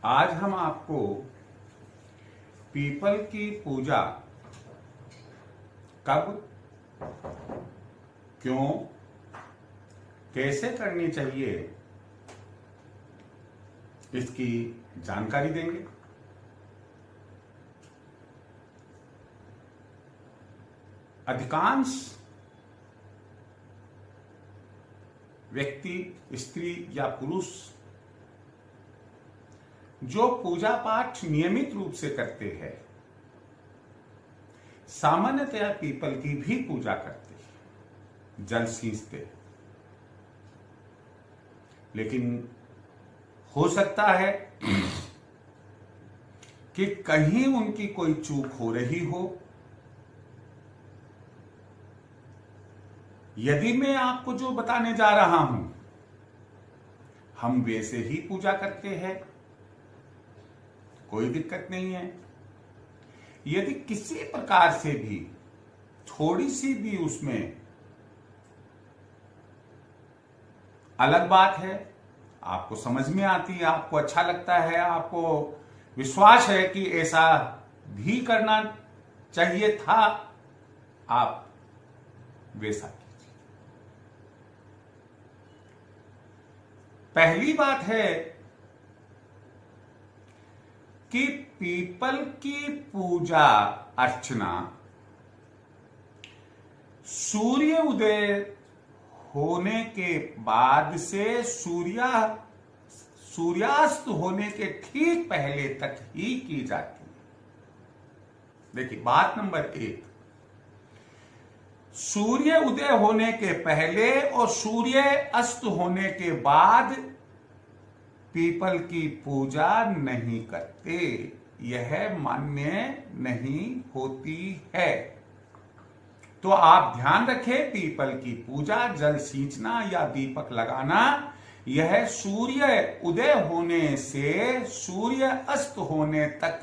आज हम आपको पीपल की पूजा कब, क्यों, कैसे करनी चाहिए इसकी जानकारी देंगे। अधिकांश व्यक्ति, स्त्री या पुरुष जो पूजा पाठ नियमित रूप से करते हैं, सामान्यतया पीपल की भी पूजा करते हैं, जल सींचते। लेकिन हो सकता है कि कहीं उनकी कोई चूक हो रही हो। यदि मैं आपको जो बताने जा रहा हूं, हम वैसे ही पूजा करते हैं, कोई दिक्कत नहीं है। यदि किसी प्रकार से भी थोड़ी सी भी उसमें अलग बात है, आपको समझ में आती है, आपको अच्छा लगता है, आपको विश्वास है कि ऐसा भी करना चाहिए था, आप वैसा कीजिए। पहली बात है कि पीपल की पूजा अर्चना सूर्य उदय होने के बाद से सूर्यास्त होने के ठीक पहले तक ही की जाती है। देखिए, बात नंबर 1, सूर्य उदय होने के पहले और सूर्य अस्त होने के बाद पीपल की पूजा नहीं करते, यह मान्य नहीं होती है। तो आप ध्यान रखें, पीपल की पूजा, जल सींचना या दीपक लगाना, यह सूर्य उदय होने से सूर्य अस्त होने तक,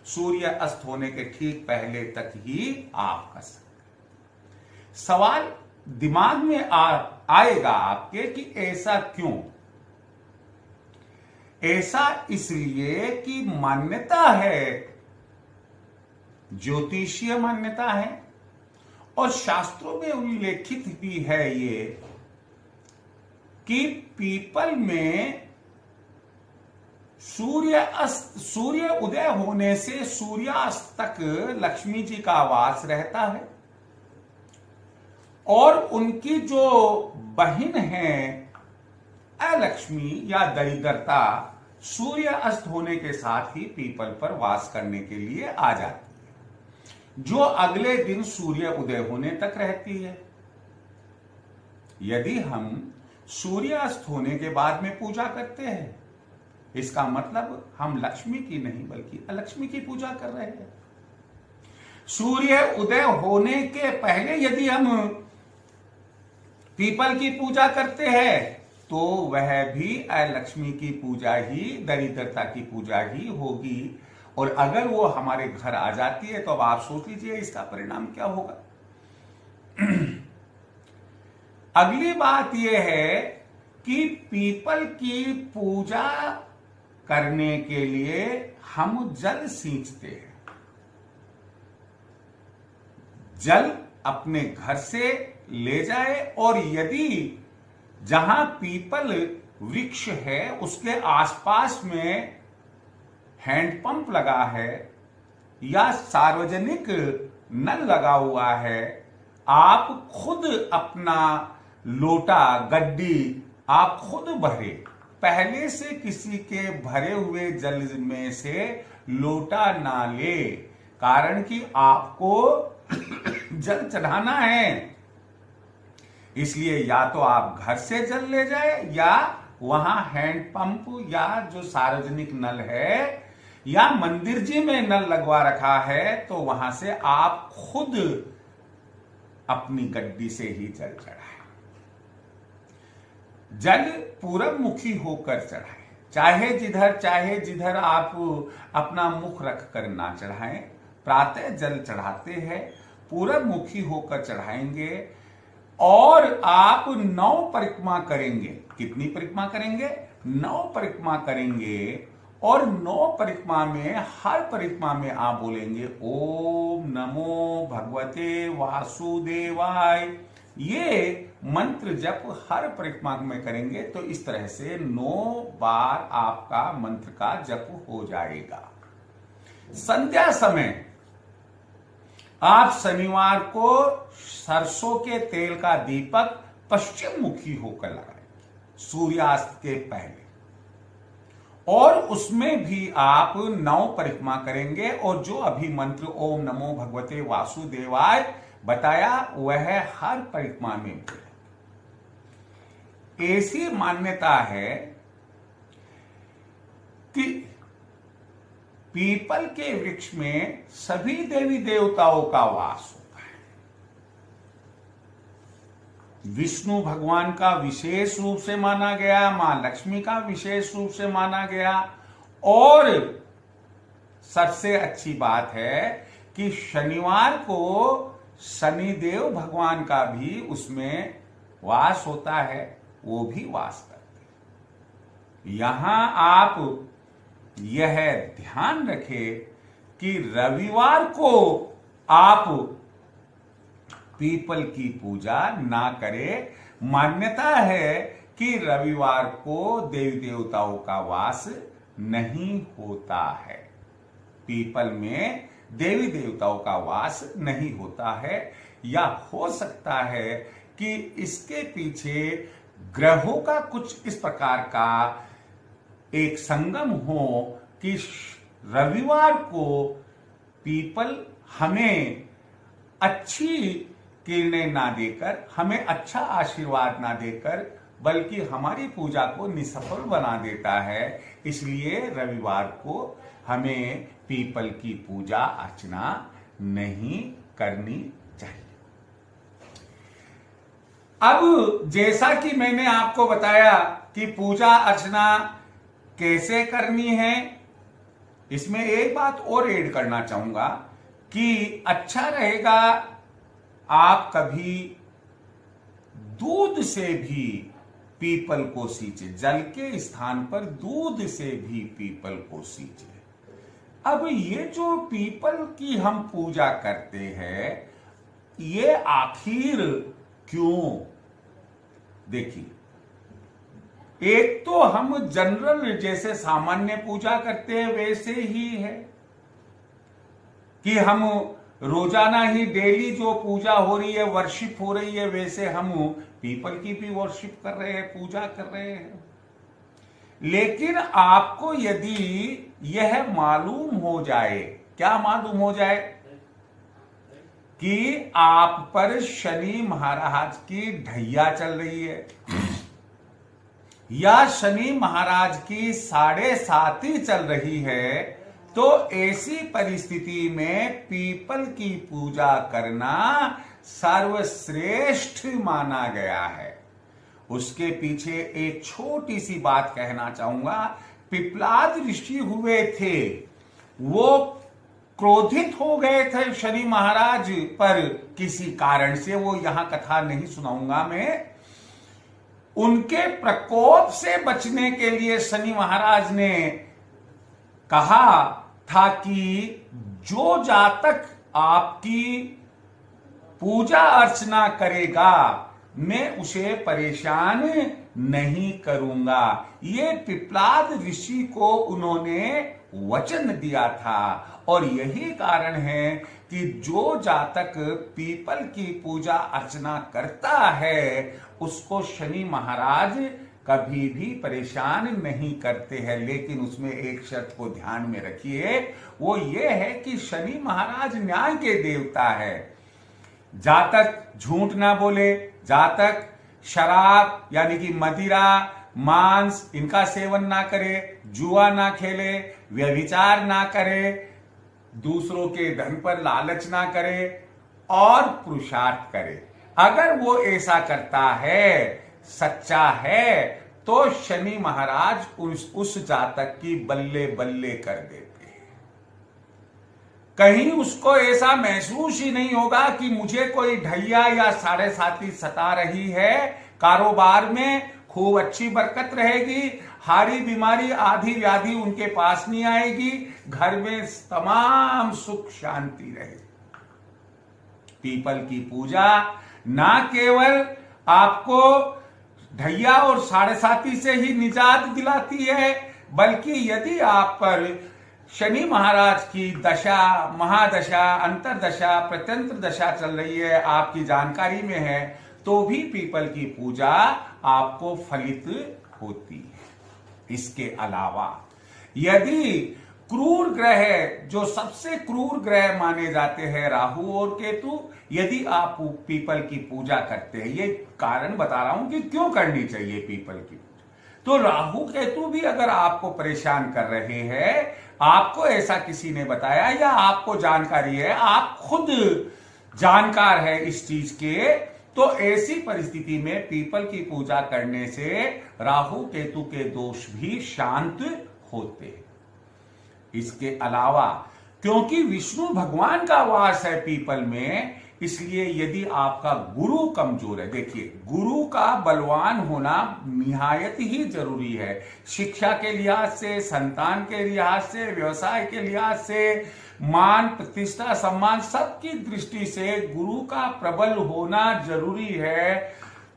सूर्य अस्त होने के ठीक पहले तक ही आप कर सकते। सवाल दिमाग में आएगा आपके कि ऐसा क्यों? ऐसा इसलिए कि मान्यता है, ज्योतिषीय मान्यता है और शास्त्रों में उल्लेखित भी है ये कि पीपल में सूर्य उदय होने से सूर्यास्त तक लक्ष्मी जी का वास रहता है और उनकी जो बहन है अलक्ष्मी या दरिद्रता, सूर्य अस्त होने के साथ ही पीपल पर वास करने के लिए आ जाती है, जो अगले दिन सूर्य उदय होने तक रहती है। यदि हम सूर्य अस्त होने के बाद में पूजा करते हैं, इसका मतलब हम लक्ष्मी की नहीं बल्कि अलक्ष्मी की पूजा कर रहे हैं। सूर्य उदय होने के पहले यदि हम पीपल की पूजा करते हैं तो वह भी अलक्ष्मी की पूजा ही, दरिद्रता की पूजा ही होगी। और अगर वो हमारे घर आ जाती है तो अब आप सोच लीजिए इसका परिणाम क्या होगा। अगली बात यह है कि पीपल की पूजा करने के लिए हम जल सींचते हैं। जल अपने घर से ले जाए और यदि जहां पीपल वृक्ष है उसके आसपास में हैंडपंप लगा है या सार्वजनिक नल लगा हुआ है, आप खुद अपना लोटा, गड्डी आप खुद भरे, पहले से किसी के भरे हुए जल में से लोटा ना ले, कारण कि आपको जल चढ़ाना है। इसलिए या तो आप घर से जल ले जाए या वहां हैंडपंप या जो सार्वजनिक नल है या मंदिर जी में नल लगवा रखा है तो वहां से आप खुद अपनी गड्डी से ही जल चढ़ाएं। जल पूरब मुखी होकर चढ़ाएं, चाहे जिधर आप अपना मुख रख कर ना चढ़ाएं। प्रातः जल चढ़ाते हैं, पूरब मुखी होकर चढ़ाएंगे और आप 9 परिक्रमा करेंगे। कितनी परिक्रमा करेंगे? 9 परिक्रमा करेंगे और 9 परिक्रमा में हर परिक्रमा में आप बोलेंगे ओम नमो भगवते वासुदेवाय। ये मंत्र जप हर परिक्रमा में करेंगे तो इस तरह से 9 बार आपका मंत्र का जप हो जाएगा। संध्या समय आप शनिवार को सरसों के तेल का दीपक पश्चिम मुखी होकर लगाएंगे सूर्यास्त के पहले, और उसमें भी आप 9 परिक्रमा करेंगे और जो अभी मंत्र ओम नमो भगवते वासुदेवाय बताया वह हर परिक्रमा में बोलेंगे। ऐसी मान्यता है कि पीपल के वृक्ष में सभी देवी देवताओं का वास होता है। विष्णु भगवान का विशेष रूप से माना गया, मां लक्ष्मी का विशेष रूप से माना गया, और सबसे अच्छी बात है कि शनिवार को शनिदेव भगवान का भी उसमें वास होता है, वो भी वास करते हैं। यहां आप यह ध्यान रखें कि रविवार को आप पीपल की पूजा ना करें। मान्यता है कि रविवार को देवी देवताओं का वास नहीं होता है, पीपल में देवी देवताओं का वास नहीं होता है, या हो सकता है कि इसके पीछे ग्रहों का कुछ इस प्रकार का एक संगम हो कि रविवार को पीपल हमें अच्छी किरणें ना देकर, हमें अच्छा आशीर्वाद ना देकर, बल्कि हमारी पूजा को निसफल बना देता है। इसलिए रविवार को हमें पीपल की पूजा अर्चना नहीं करनी चाहिए। अब जैसा कि मैंने आपको बताया कि पूजा अर्चना कैसे करनी है, इसमें एक बात और ऐड करना चाहूंगा कि अच्छा रहेगा आप कभी दूध से भी पीपल को सींचे, जल के स्थान पर दूध से भी पीपल को सींचे। अब ये जो पीपल की हम पूजा करते हैं, ये आखिर क्यों? देखिए, एक तो हम जनरल जैसे सामान्य पूजा करते हैं वैसे ही है कि हम रोजाना ही डेली जो पूजा हो रही है, वर्शिप हो रही है, वैसे हम पीपल की भी वर्शिप कर रहे हैं, पूजा कर रहे हैं। लेकिन आपको यदि यह मालूम हो जाए, क्या मालूम हो जाए, कि आप पर शनि महाराज की ढैया चल रही है या शनि महाराज की 7.5 चल रही है, तो ऐसी परिस्थिति में पीपल की पूजा करना सर्वश्रेष्ठ माना गया है। उसके पीछे एक छोटी सी बात कहना चाहूंगा। पिपलाद ऋषि हुए थे, वो क्रोधित हो गए थे शनि महाराज पर किसी कारण से, वो यहां कथा नहीं सुनाऊंगा मैं। उनके प्रकोप से बचने के लिए शनि महाराज ने कहा था कि जो जातक आपकी पूजा अर्चना करेगा मैं उसे परेशान नहीं करूंगा। ये पिपलाद ऋषि को उन्होंने वचन दिया था, और यही कारण है कि जो जातक पीपल की पूजा अर्चना करता है उसको शनि महाराज कभी भी परेशान नहीं करते हैं। लेकिन उसमें एक शर्त को ध्यान में रखिए, वो ये है कि शनि महाराज न्याय के देवता है। जातक झूठ ना बोले, जातक शराब यानी कि मदिरा, मांस इनका सेवन ना करे, जुआ ना खेले, व्यभिचार ना करे, दूसरों के धन पर लालच ना करे और पुरुषार्थ करे। अगर वो ऐसा करता है, सच्चा है, तो शनि महाराज उस जातक की बल्ले बल्ले कर देते हैं। कहीं उसको ऐसा महसूस ही नहीं होगा कि मुझे कोई ढैया या 7.5 सता रही है, कारोबार में खूब अच्छी बरकत रहेगी, हारी बीमारी आधी व्याधि उनके पास नहीं आएगी, घर में तमाम सुख शांति रहेगी। पीपल की पूजा ना केवल आपको ढैया और साढ़े साती से ही निजात दिलाती है, बल्कि यदि आप पर शनि महाराज की दशा, महादशा, अंतरदशा, प्रत्यंत्र दशा चल रही है, आपकी जानकारी में है, तो भी पीपल की पूजा आपको फलित होती है। इसके अलावा यदि क्रूर ग्रह, जो सबसे क्रूर ग्रह माने जाते हैं राहु और केतु, यदि आप पीपल की पूजा करते हैं, ये कारण बता रहा हूं कि क्यों करनी चाहिए पीपल की पूजा। तो राहु केतु भी अगर आपको परेशान कर रहे हैं, आपको ऐसा किसी ने बताया या आपको जानकारी है, आप खुद जानकार है इस चीज के, तो ऐसी परिस्थिति में पीपल की पूजा करने से राहु केतु के दोष भी शांत होते हैं। इसके अलावा क्योंकि विष्णु भगवान का वास है पीपल में, इसलिए यदि आपका गुरु कमजोर है, देखिए गुरु का बलवान होना निहायत ही जरूरी है, शिक्षा के लिहाज से, संतान के लिहाज से, व्यवसाय के लिहाज से, मान प्रतिष्ठा सम्मान सबकी दृष्टि से गुरु का प्रबल होना जरूरी है,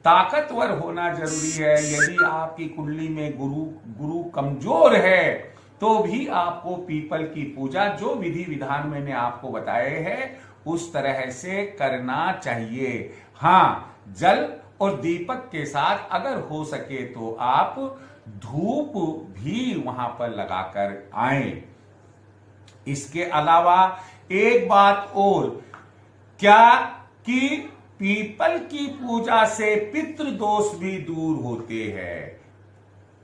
ताकतवर होना जरूरी है। यदि आपकी कुंडली में गुरु कमजोर है तो भी आपको पीपल की पूजा जो विधि विधान मैंने आपको बताए हैं उस तरह से करना चाहिए। हाँ, जल और दीपक के साथ अगर हो सके तो आप धूप भी वहां पर लगाकर आए। इसके अलावा एक बात और, क्या कि पीपल की पूजा से पितृ दोष भी दूर होते हैं।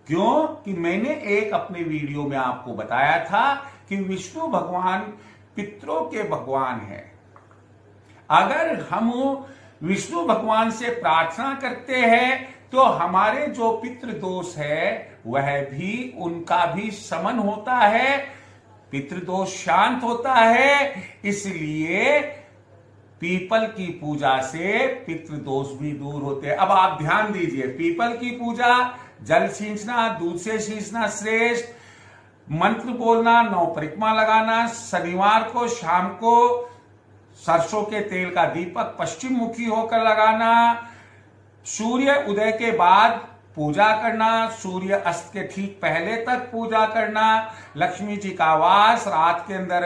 क्यों कि मैंने एक अपने वीडियो में आपको बताया था कि विष्णु भगवान पितरों के भगवान हैं। अगर हम विष्णु भगवान से प्रार्थना करते हैं तो हमारे जो पितृ दोष है वह भी, उनका भी शमन होता है, पितृदोष शांत होता है। इसलिए पीपल की पूजा से पितृदोष भी दूर होते हैं। अब आप ध्यान दीजिए, पीपल की पूजा, जल सींचना, दूध से सींचना श्रेष्ठ, मंत्र बोलना, 9 परिक्रमा लगाना, शनिवार को शाम को सरसों के तेल का दीपक पश्चिम मुखी होकर लगाना, सूर्य उदय के बाद पूजा करना, सूर्य अस्त के ठीक पहले तक पूजा करना, लक्ष्मी जी का वास, रात के अंदर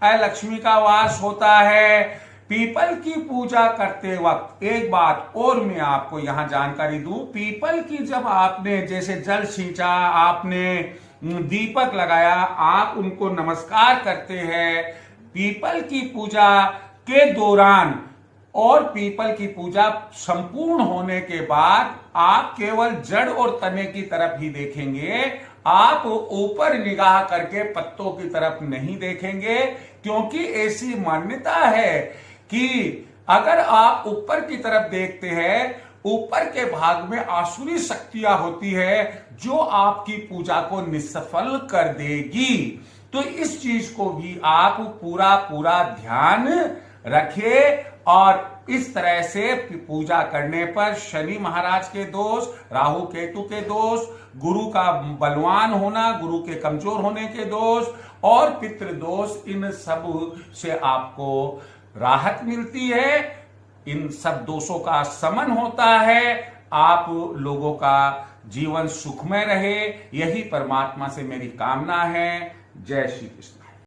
अलक्ष्मी का वास होता है। पीपल की पूजा करते वक्त एक बात और मैं आपको यहां जानकारी दूं, पीपल की जब आपने जैसे जल सींचा, आपने दीपक लगाया, आप उनको नमस्कार करते हैं। पीपल की पूजा के दौरान और पीपल की पूजा संपूर्ण होने के बाद आप केवल जड़ और तने की तरफ ही देखेंगे, आप ऊपर निगाह करके पत्तों की तरफ नहीं देखेंगे, क्योंकि ऐसी मान्यता है कि अगर आप ऊपर की तरफ देखते हैं, ऊपर के भाग में आसुरी शक्तियां होती है जो आपकी पूजा को निष्फल कर देगी। तो इस चीज को भी आप पूरा ध्यान रखें और इस तरह से पूजा करने पर शनि महाराज के दोष, राहु केतु के दोष, गुरु का बलवान होना, गुरु के कमजोर होने के दोष और पितृ दोष, इन सब से आपको राहत मिलती है, इन सब दोषों का शमन होता है, आप लोगों का जीवन सुखमय रहे, यही परमात्मा से मेरी कामना है। जय श्री कृष्ण।